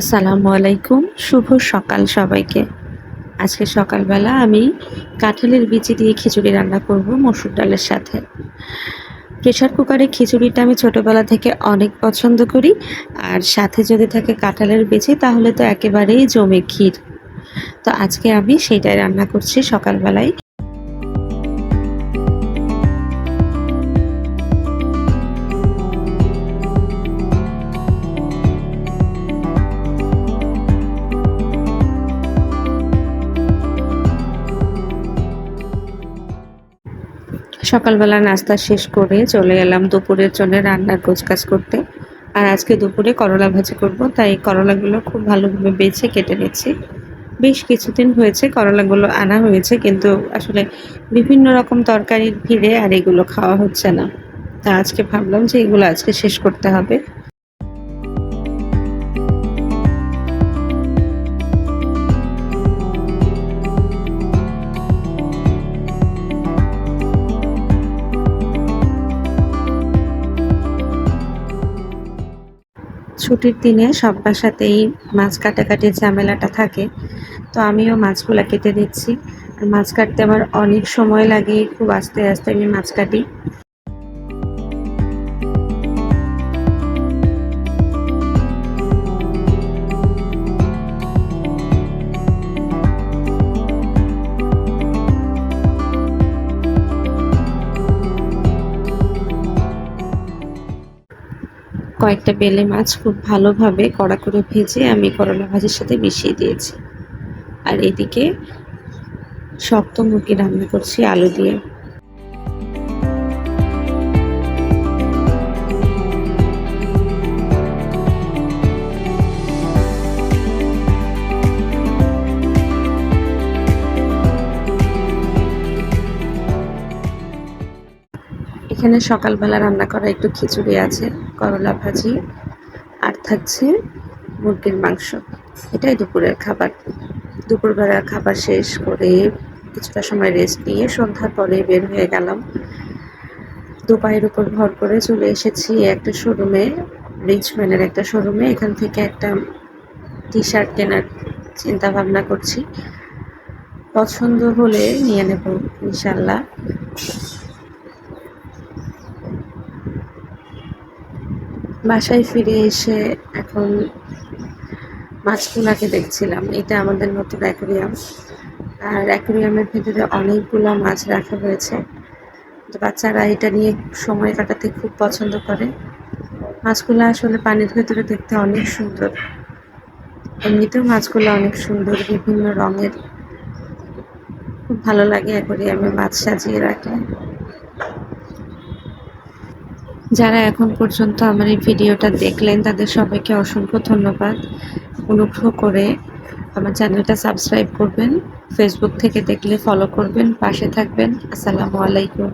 আসসালামু আলাইকুম। শুভ সকাল সবাইকে। আজকে সকালবেলা আমি কাঁঠালের বিচি দিয়ে খিচুড়ি রান্না করব মসুর ডালের সাথে। প্রেশার কুকারে খিচুড়িটা আমি ছোটবেলা থেকে অনেক পছন্দ করি। আর সাথে যদি থাকে কাঁঠালের বিচি তাহলে তো একেবারেই জমে ক্ষীর। তো আজকে আমি সেইটাই রান্না করছি সকালবেলায়। সকালবেলা নাস্তা শেষ করে চলে এলাম দুপুরের জন্য রান্নার গোছগাছ করতে। আর আজকে দুপুরে করলা ভাজি করব, তাই করলাগুলো খুব ভালোভাবে বেছে কেটে নিচ্ছি। বেশ কিছুদিন হয়েছে করলাগুলো আনা হয়েছে, কিন্তু আসলে বিভিন্ন রকম তরকারির ভিড়ে আর এগুলো খাওয়া হচ্ছে না। তা আজকে ভাবলাম যে এগুলো আজকে শেষ করতে হবে। ছুটির দিনে সব বাসাতেই মাছ কাটাকাটির ঝামেলাটা থাকে, তো আমিও মাছগুলা কেটে দিচ্ছি। আর মাছ কাটতে আমার অনেক সময় লাগে, খুব আস্তে আস্তে আমি মাছ কাটি। কয়েকটা বেলে মাছ খুব ভালোভাবে কড়া করে ভেজে আমি করলা ভাজির সাথে মিশিয়ে দিয়েছি। আর এদিকে শক্ত মুরগি রান্না করছি আলু দিয়ে। এখানে সকালবেলা রান্না করা একটু খিচুড়ি আছে, করলা ভাজি, আর থাকছে মুরগির মাংস। এটাই দুপুরের খাবার। দুপুরবেলার খাবার শেষ করে কিছুটা সময় রেস্ট নিয়ে সন্ধ্যার পরে বের হয়ে গেলাম। দুপায়ের উপর ভর করে চলে এসেছি একটা শোরুমে, রিচম্যানের একটা শোরুমে। এখান থেকে একটা টি শার্ট কেনার চিন্তা ভাবনা করছি। পছন্দ হলে নিয়ে নেব ইনশাল্লাহ। বাসায় ফিরে এসে এখন মাছগুলাকে দেখছিলাম। এটা আমাদের নতুন অ্যাকুরিয়াম। আর অ্যাকুরিয়ামের ভিতরে অনেকগুলো মাছ রাখা হয়েছে। তো বাচ্চারা এটা নিয়ে সময় কাটাতে খুব পছন্দ করে। মাছগুলো আসলে পানির ভেতরে দেখতে অনেক সুন্দর। এমনিতেও মাছগুলো অনেক সুন্দর, বিভিন্ন রঙের। খুব ভালো লাগে অ্যাকুরিয়ামে মাছ সাজিয়ে রাখলে। যারা এখন পর্যন্ত আমার এই ভিডিওটা দেখলেন তাদের সবাইকে অসংখ্য ধন্যবাদ। অনুগ্রহ করে আমার চ্যানেলটা সাবস্ক্রাইব করবেন, ফেসবুক থেকে দেখলে ফলো করবেন, পাশে থাকবেন। আসসালামু আলাইকুম।